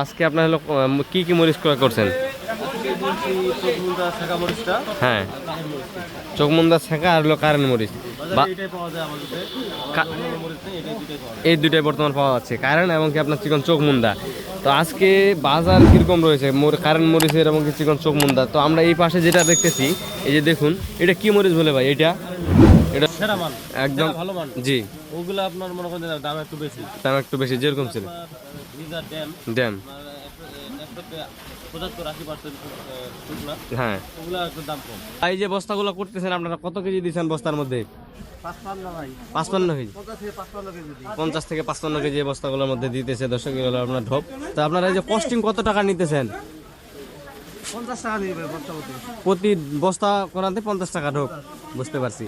আজকে আপনার হলো কি কি মরিচ ক্রয় করছেন? হ্যাঁ, চোখমুন্দা ছেঁকা আর হলো কারেন্ট মরিচ। এই দুইটাই বর্তমান পাওয়া যাচ্ছে, কারেন্ট এবং কি আপনার চিকন চোখমুন্দা। তো আজকে বাজার কিরকম রয়েছে কারেন্ট মরিচের এবং কি চিকন চোখমুন্দা? তো আমরা এই পাশে যেটা দেখতেছি, এই যে দেখুন, এটা কি মরিচ বলে ভাই? এটা এটা সেরা মাল, একদম ভালো মাল। জি, ওগুলো আপনার মনে করেন দাম একটু বেশি, দাম একটু বেশি যেরকম ছিল ড্যাম। হ্যাঁ, এই যে বস্তাগুলো করতেছেন আপনারা, কত কেজি দিচ্ছেন বস্তার মধ্যে? 55 কেজি, 50 থেকে 55 কেজি বস্তাগুলোর মধ্যে দিতেছে। দর্শক, এগুলো আপনার ঢোপ। তো আপনারা এই যে কস্টিং কত টাকা নিতেছেন? 50 টাকা প্রতি বস্তা করাতে 50 টাকা ঢোপ। বুঝতে পারছি।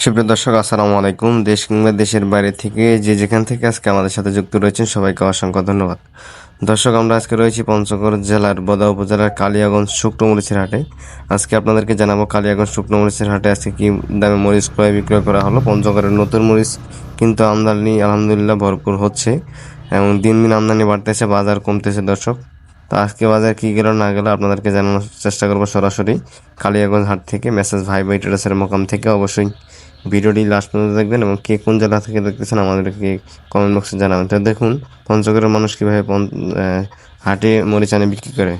সুপ্রিয় দর্শক, আসসালামু আলাইকুম। দেশ কিংবা দেশের বাইরে থেকে যে যেখান থেকে আজকে আমাদের সাথে যুক্ত রয়েছেন সবাইকে অসংখ্য ধন্যবাদ। দর্শক, আমরা আজকে রয়েছি পঞ্চগড় জেলার বোদা উপজেলার কালিয়াগঞ্জ শুকনো মরিচের হাটে। আজকে আপনাদেরকে জানাবো কালিয়াগঞ্জ শুকনো মরিচের হাটে আজকে কি দামে মরিচ ক্রয় বিক্রয় করা হলো। পঞ্চগড়ের নতুন মরিচ কিন্তু আমদানি আলহামদুলিল্লাহ ভরপুর হচ্ছে এবং দিন দিন আমদানি বাড়তেছে, বাজার কমতেছে। দর্শক, তো আজকে বাজার কি গেল না গেল আপনাদেরকে জানানোর চেষ্টা করবো সরাসরি কালিয়াগঞ্জ হাট থেকে, মেসেজ ভাই ভাই ট্রেডার্সের মোকাম থেকে। অবশ্যই ভিডিওটি লাস্ট পর্যন্ত দেখবেন এবং কে কোন জেলা থেকে দেখতেছেন আমাদেরকে কমেন্ট বক্সে জানাবেন। তো দেখুন পঞ্চগড়ের মানুষ কীভাবে হাটে মরিচ আনে বিক্রি করে,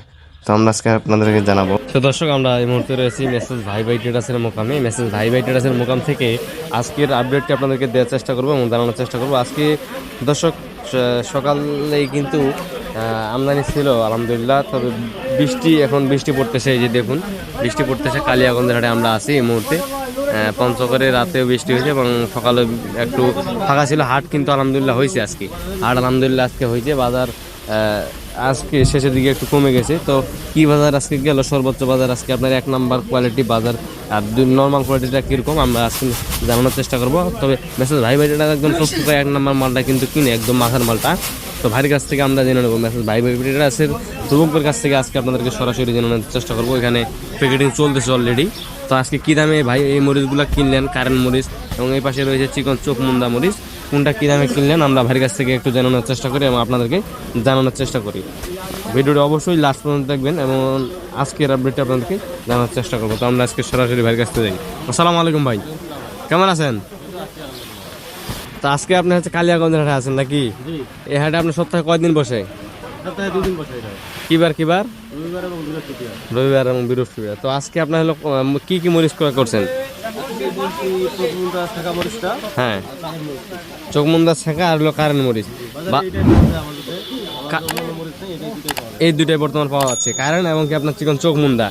তো আমরা আজকে আপনাদেরকে জানাবো। তো দর্শক, আমরা এই মুহূর্তে রয়েছি মেসেজ ভাই ভাই ট্রেডার্সের মোকামে। মেসেজ ভাই ভাই ট্রেডার্সের মোকাম থেকে আজকের আপডেটটি আপনাদেরকে দেওয়ার চেষ্টা করবো এবং জানানোর চেষ্টা করবো। আজকে দর্শক সকালেই কিন্তু আমদানি ছিল আলহামদুলিল্লাহ, তবে এখন বৃষ্টি পড়তেছে। এই যে দেখুন, বৃষ্টি পড়তেছে। কালিয়াগঞ্জের হাটে আমরা আছি এই মুহূর্তে। পঞ্চগড়ে রাতেও বৃষ্টি হয়েছে এবং সকালে একটু ফাঁকা ছিল। হাট কিন্তু আলহামদুলিল্লাহ হয়েছে আজকে, হাট আলহামদুলিল্লাহ আজকে হয়েছে। বাজার আজকে শেষের দিকে একটু কমে গেছে। তো কি বাজার আজকে গেল? সর্বোচ্চ বাজার আজকে আপনার 1 নাম্বার কোয়ালিটি বাজার, আর নর্মাল কোয়ালিটিটা কীরকম আমরা আজকে জানানোর চেষ্টা করবো। তবে মেসেজ ভাই ভাইটা একদম টুকটুকা 1 নাম্বার মালটা কিন্তু কিনে একদম মাথার মালটা। তো ভাইয়ের কাছ থেকে আমরা জেনে নেবো, মেসেজ ভাই ভাই ট্রেডার্সের যুবকের কাছ থেকে আজকে আপনাদেরকে সরাসরি জানানোর চেষ্টা করবো। এখানে প্যাকেটিং চলতেছে অলরেডি। তো আজকে কী দামে ভাই এই মরিচগুলো কিনলেন, কারেন্ট মরিচ, এবং এই পাশে রয়েছে চিকন চোখমুন্দা মরিচ, কোনটা কী দামে কিনলেন আমরা ভাইয়ের কাছ থেকে একটু জানানোর চেষ্টা করি এবং আপনাদেরকে জানানোর চেষ্টা করি। ভিডিওটি অবশ্যই লাস্ট পর্যন্ত দেখবেন এবং আজকের আপডেটটা আপনাদেরকে জানানোর চেষ্টা করবো। তো আমরা আজকে সরাসরি ভাইয়ের কাছ থেকে যাই। আসসালামু আলাইকুম ভাই, কেমন আছেন? তো আজকে আপনি হচ্ছে কালিয়াগঞ্জের হাটে আছেন নাকি? এই হাটে আপনার সপ্তাহে কয়দিন বসে? সপ্তাহে 2 দিন বসে। কিবার কিবার? রবিবার রবিবার এবং বৃহস্পতিবার। এবং বৃহস্পতিবার। তো আজকে আপনার হলো কি কি মরিচ ক্রয় করছেন? হ্যাঁ, চোখমুন্দা ছেঁকা আর হলো কারেন্ট মরিচ। এই দুইটাই বর্তমান পাওয়া যাচ্ছে, কারেন্ট এবং কি আপনার চিকন চোখমুন্দা।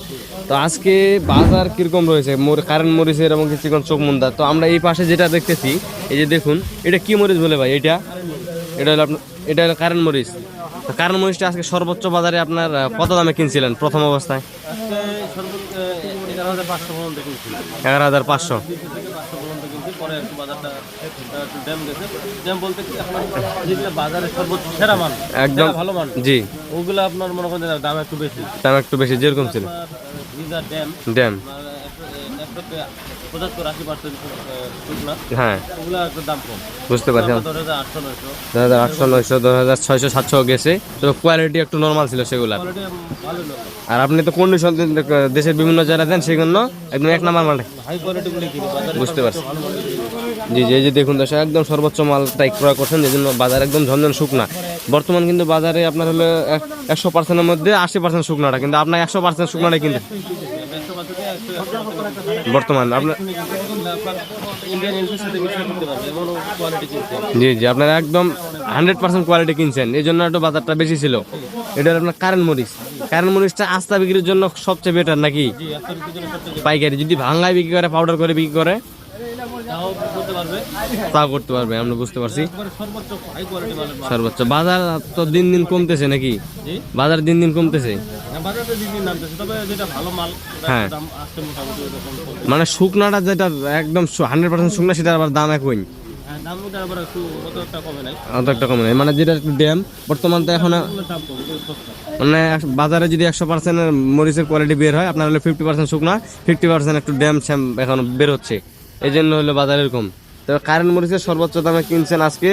তো আজকে বাজার কিরকম রয়েছে কারেন্ট মরিচের এবং কি চিকন চোখমুন্দা? তো আমরা এই পাশে যেটা দেখতেছি, এই যে দেখুন, এটা কি মরিচ বলে ভাই? এটা হলো এটা হলো কারেন্ট মরিচ। তো কারেন্ট মরিচটা আজকে সর্বোচ্চ বাজারে আপনার কত দামে কিনছিলেন প্রথম অবস্থায়? 11,500। একদম ভালো মান। জি, ওগুলো আপনার মনে করেন দাম একটু বেশি, দাম একটু বেশি যেরকম ছিল ড্যাম। হ্যাঁ, বুঝতে পারছি। 2,800, 900, 2,600, 700 গেছে। তো কোয়ালিটি একটু নর্মাল ছিল সেগুলো। আর আপনি তো কন্ডিশন দেশের বিভিন্ন জায়গায় দেন, সেজন্য একদম 1 নাম্বার মাল। বুঝতে পারছি। জি জি, এই যে দেখুন দর্শক, একদম সর্বোচ্চ মালটা ক্রয় করছেন, যে জন্য বাজার একদম ঝনঝন শুকনা। বর্তমান কিন্তু বাজারে আপনার হলো 100%-এর মধ্যে 80% শুকনাটা, কিন্তু আপনার 100% শুকনাটাই কিন্তু বর্তমান আপনার। জি জি, আপনারা একদম 100% কোয়ালিটি কিনছেন, এই জন্য একটু বাজারটা বেশি ছিল। এটা আপনার কারেন্ট মরিচ। কারেন্ট মরিচটা আস্তা বিক্রির জন্য সবচেয়ে বেটার নাকি? পাইকারি যদি ভাঙায় বিক্রি করে, পাউডার করে বিক্রি করে, তাও করতে পারবে, আমরা বুঝতে পারছি। সর্বোচ্চ বাজার তো দিন দিন কমতেছে নাকি? বাজার দিন দিন কমতেছে। হ্যাঁ, মানে শুকনাটা যেটা একদম 100% শুকনা, সেটার আবার দাম একই, অত একটা কমে নাই। মানে যেটা একটু ড্যাম, বর্তমান তো এখন মানে বাজারে যদি 100% মরিচের কোয়ালিটি বের হয়, আপনার হলো 50% শুকনা, 50% একটু ড্যাম শ্যাম এখন বের হচ্ছে, এই জন্য হলো বাজার এরকম। তো কারেন্ট মরিচের সর্বোচ্চ দামে কিনছেন আজকে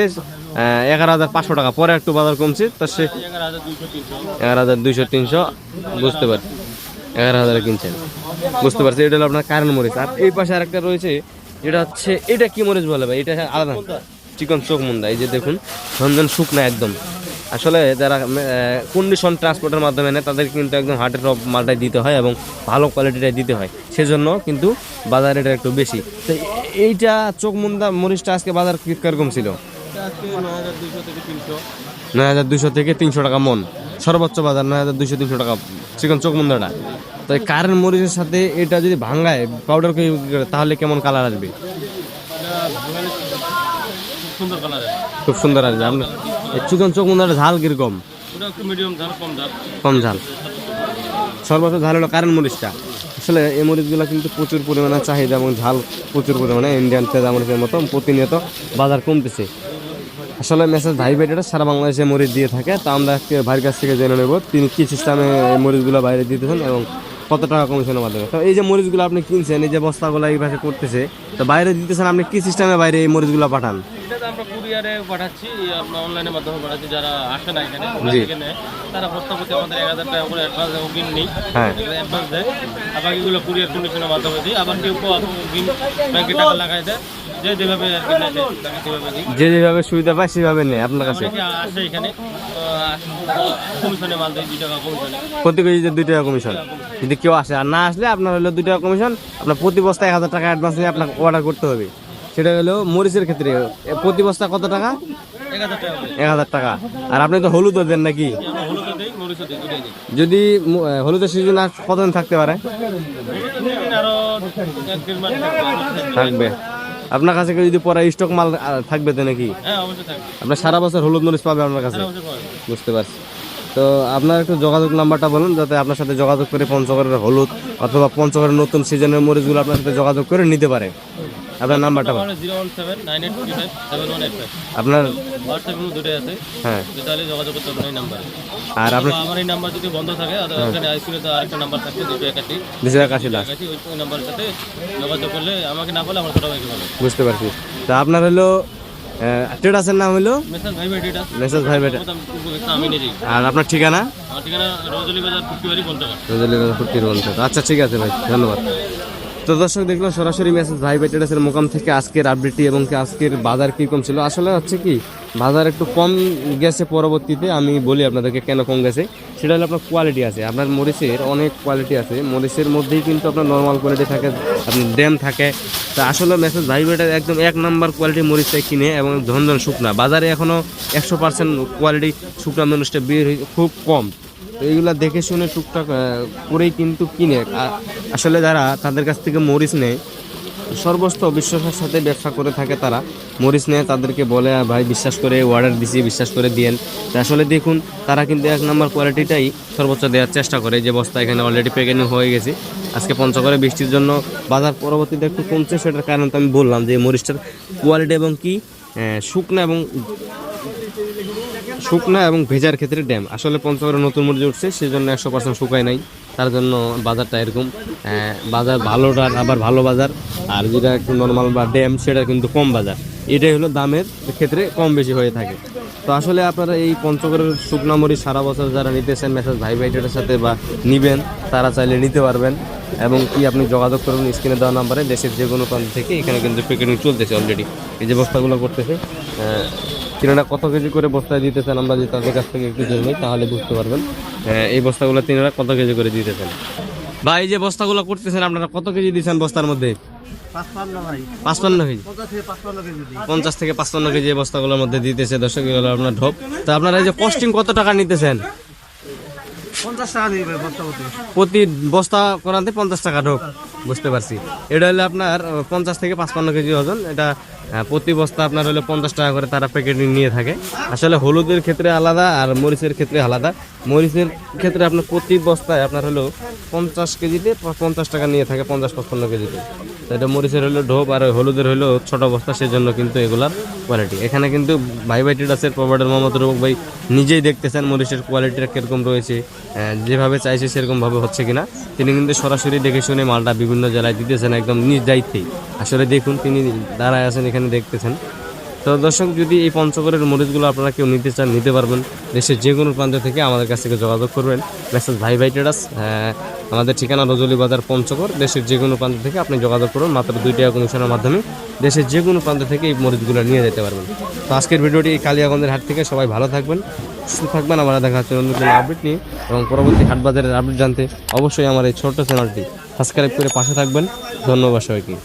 11,500 টাকা, পরে একটু বাজার কমছে তা সে 11,200-300 বুঝতে পারছি, 11,000 কিনছেন, বুঝতে পারছি। এটা হলো আপনার কারেন্ট মরিচ। আর এই পাশে আরেকটা রয়েছে, এটা হচ্ছে, এটা কি মরিচ বলে ভাই? এটা আলাদা চিকন চোখ মুন্দা, এই যে দেখুন ধনধন শুকনা একদম। আসলে যারা কন্ডিশন ট্রান্সপোর্টের মাধ্যমে নেয় তাদের কিন্তু একদম হাটের মালটাই দিতে হয় এবং ভালো কোয়ালিটিটাই দিতে হয়, সেজন্য কিন্তু বাজার এটা একটু বেশি। তো এইটা চোখ মুন্দা মরিচটা আজকে বাজার কিরকম ছিল? 9,200 থেকে 300 টাকা মন, সর্বোচ্চ বাজার 9,200-300 টাকা চিকন চোখ মুন্দাটা। তো এই কারেন্ট মরিচের সাথে এটা যদি ভাঙায় পাউডার করে তাহলে কেমন কালার আসবে? খুব সুন্দর আসবে। আপনার এই চিকন চোখ মুন্দাটা ঝাল কিরকম? কম ঝাল, সর্বোচ্চ ঝাল হলো কারেন্ট মরিচটা। আসলে এই মরিচগুলো কিন্তু প্রচুর পরিমাণে চাহিদা এবং ঝাল প্রচুর পরিমাণে, ইন্ডিয়ান তেজা মরিচের মতো প্রতিনিয়ত বাজার কমতেছে। আসলে মেসেজ ভাই বেটাটা সারা বাংলাদেশে মরিচ দিয়ে থাকে। তা আমরা আজকে ভাইয়ের কাছ থেকে জেনে নেব তিনি কী সিস্টেমে এই মরিচগুলো বাইরে দিতেছেন এবং কত টাকা কমিশনের মাধ্যমে। তো এই যে মরিচগুলো আপনি কিনছেন, এই যে বস্তাগুলো এই পাশে করতেছে, তো বাইরে দিতেছেন, আপনি কী সিস্টেমে বাইরে এই মরিচগুলো পাঠান? এটা তো আমরা কুরিয়ারে পাঠাচ্ছি, আমরা অনলাইনের মাধ্যমে পাঠাচ্ছি। যারা আসে না এখানে জি। তারা বস্তা প্রতি আমাদের 1,000 টাকা করে অ্যাডভান্স অগ্রিম নেই, হ্যাঁ, অ্যাডভান্স দেয়। আর বাকিগুলো কুরিয়ার কন্ডিশনের মাধ্যমে দিই। আবার কেউ অগ্রিম ব্যাংকে টাকা লাগাই দেয়, যে যেভাবে আর কি নেয় তাকে সেভাবে দিই। যে যেভাবে সুবিধা পায় সেভাবে নেয় আপনার কাছে। অনেকে আসে এখানে কমিশনে মাল দেয়, 2 টাকা কমিশনে। প্রতি কেজিতে 2 টাকা কমিশন। যদি কেউ আসে, আর না আসলে আপনার হলো 2 টাকা কমিশন। আপনার প্রতি বস্তায় 1,000 টাকা অ্যাডভান্স নিয়ে আপনাকে অর্ডার করতে হবে। সেটা হলো মরিচের ক্ষেত্রে প্রতি বস্তা কত টাকা? 1,000 টাকা করে। 1,000 টাকা। আর আপনি তো হলুদও দেন নাকি? আমরা হলুদও দিই, মরিচও দিই, দুটোই দিই। যদি হলুদের সিজন আর কতদিন থাকতে পারে? আরো 1-1.5 মাস থাকবে। আপনার কাছে কেউ যদি পরে স্টক মাল থাকবে তো নাকি? হ্যাঁ, অবশ্যই থাকবে। আপনার সারা বছর হলুদ মরিচ পাবে আপনার কাছে? অবশ্যই পাবে। বুঝতে পারছি। তো আপনার একটু যোগাযোগ নাম্বারটা বলুন, যাতে আপনার সাথে যোগাযোগ করে পঞ্চগড়ের হলুদ অথবা পঞ্চগড়ের নতুন সিজনের মরিচগুলো আপনার সাথে যোগাযোগ করে নিতে পারে। আপনার নাম্বারটা বলুন। 01798357185। আপনার হোয়াটসঅ্যাপ গ্রুপ দুটোই আছে, হ্যাঁ। তাহলে যোগাযোগ করতে পারেন এই নাম্বারে। আর আপনার আমার এই নাম্বার যদি বন্ধ থাকে, আর ওখানে আইসিইউতে তো আরেকটা নাম্বার থাকে, 281 281 লাখ। ওই নাম্বারের সাথে যোগাযোগ করলে আমাকে না বলে আমার ছোট ভাইকে বলে। বুঝতে পারছি। তা আপনার হলো ট্রেডার্সের নাম হলো মেসেজ ভাই ভাই ডেটা মেসেজ ভাই বেটা। আমি নিজেই। আর আপনার ঠিকানা? আমার ঠিকানা রজলি বাজার ফুটকিবাড়ি পঞ্চগড়। ফুটির বন্ধু। আচ্ছা, ঠিক আছে ভাই, ধন্যবাদ। তো দর্শক দেখলাম সরাসরি মেসেজ ভাই বেটেরাসের মোকাম থেকে আজকের আপডেটটি এবং কি আজকের বাজার কীরকম ছিল। আসলে হচ্ছে কি, বাজার একটু কম গেছে, পরবর্তীতে আমি বলি আপনাদেরকে কেন কম গেছে। সেটা হলো আপনার কোয়ালিটি আছে, আপনার মরিচের অনেক কোয়ালিটি আছে। মরিচের মধ্যেই কিন্তু আপনার নর্মাল কোয়ালিটি থাকে, আপনার ড্যাম থাকে। তা আসলে মেসেজ ভাই বেটার একদম 1 নাম্বার কোয়ালিটি মরিচটা কিনে এবং ধনধন শুকনা। বাজারে এখনও 100% কোয়ালিটি শুকনা মরিচটা বের খুব কম। তো এইগুলা দেখে শুনে টুকটাক করেই কিন্তু কিনে। আসলে যারা তাদের কাছ থেকে মরিচ নেয়, সর্বস্ত বিশ্বাসের সাথে ব্যবসা করে থাকে, তারা মরিচ নেয়, তাদেরকে বলে ভাই বিশ্বাস করে অর্ডার দিছি, বিশ্বাস করে দিয়েন। তো আসলে দেখুন, তারা কিন্তু 1 নাম্বার কোয়ালিটিটাই সর্বোচ্চ দেওয়ার চেষ্টা করে। যে বস্তা এখানে অলরেডি প্যাকেটিং হয়ে গেছে। আজকে পঞ্চগড়ে বৃষ্টির জন্য বাজার পরবর্তীতে একটু কমছে, সেটার কারণ তো আমি বললাম যে মরিচটার কোয়ালিটি এবং কি শুকনা এবং ভেজার ক্ষেত্রে ড্যাম। আসলে পঞ্চগড়ে নতুন মরিচ উঠছে, সেজন্য 100% শুকায় নাই, তার জন্য বাজারটা এরকম। বাজার ভালোটার আবার ভালো বাজার, আর যেটা একটু নর্মাল বা ড্যাম সেটা কিন্তু কম বাজার। এটাই হলো দামের ক্ষেত্রে কম বেশি হয়ে থাকে। তো আসলে আপনারা এই পঞ্চগড়ের শুকনা মরিচ সারা বছর যারা নিতেছেন মেসেজ ভাই ভাইটার সাথে বা নিবেন, তারা চাইলে নিতে পারবেন। এবং কি আপনি যোগাযোগ করুন স্ক্রিনে দেওয়া নাম্বারে, দেশের যে কোনো প্রান্ত থেকে। এখানে কিন্তু প্যাকেটিং চলতেছে অলরেডি, এই যে বস্তাগুলো করতেছে। তিনারা কত কেজি করে বস্তায় দিতেছেন আমরা যদি তাদের কাছ থেকে একটু জেনে নিই, তাহলে বুঝতে পারবেন এই বস্তাগুলো তিনারা কত কেজি করে দিতেছেন। ভাই, এই যে বস্তাগুলো করতেছেন আপনারা কত কেজি দিচ্ছেন বস্তার মধ্যে? 55 কেজি, 50 থেকে 55 কেজি এই বস্তাগুলোর মধ্যে দিতেছে। দর্শক, এগুলো আপনার ঢোপ। তো আপনারা এই যে কস্টিং কত টাকা নিতেছেন? 50 টাকা দিবে বস্তা প্রতি বস্তা করাতে 50 টাকা ঢোক। বুঝতে পারছি। এটা হলো আপনার 50 থেকে 55 কেজি ওজন। এটা প্রতি বস্তা আপনার হলো 50 টাকা করে তারা প্যাকেটিং নিয়ে থাকে। আসলে হলুদের ক্ষেত্রে আলাদা আর মরিচের ক্ষেত্রে আলাদা। মরিচের ক্ষেত্রে আপনার প্রতি বস্তায় আপনার হলো 50 কেজিতে 50 টাকা নিয়ে থাকে, 50-55 কেজিতে। তো এটা মরিচের হলো ঢোপ, আর হলুদের হলো ছোট বস্তা, সেজন্য কিন্তু এগুলার কোয়ালিটি। এখানে কিন্তু ভাই ভাই ট্রেডার্সের প্রোভাইডার মোহাম্মদ রুবক ভাই নিজেই দেখতেছেন মরিচের কোয়ালিটিটা কীরকম রয়েছে, যেভাবে চাইছে সেরকমভাবে হচ্ছে কিনা। তিনি কিন্তু সরাসরি দেখে শুনে মালটা বিভিন্ন জেলায় দিতেছেন একদম নিজ দায়িত্বেই। আসলে দেখুন, তিনি দাঁড়ায় আছেন এখানে দেখতেছেন। তো তো দর্শক, যদি এই পঞ্চগড়ের মরিচগুলো আপনারা কেউ নিতে চান নিতে পারবেন। দেশের যে কোনো প্রান্ত থেকে আমাদের কাছ থেকে যোগাযোগ করবেন। মেসেজ ভাই ভাই ট্রেডার্স, আমাদের ঠিকানা রজলি বাজার পঞ্চগড়। দেশের যে কোনো প্রান্ত থেকে আপনি যোগাযোগ করুন, মাত্র 2 টাকা কমিশনের মাধ্যমে দেশের যে কোনো প্রান্ত থেকে এই মরিচগুলো নিয়ে যেতে পারবেন। তো আজকের ভিডিওটি এই কালিয়াগঞ্জের হাট থেকে, সবাই ভালো থাকবেন, সুস্থ থাকবেন। আমরা দেখা হচ্ছে নতুন কোনো আপডেট নিয়ে, এবং পরবর্তী হাট বাজারের আপডেট জানতে অবশ্যই আমার এই ছোট্ট চ্যানেলটি সাবস্ক্রাইব করে পাশে থাকবেন। ধন্যবাদ সবাইকে।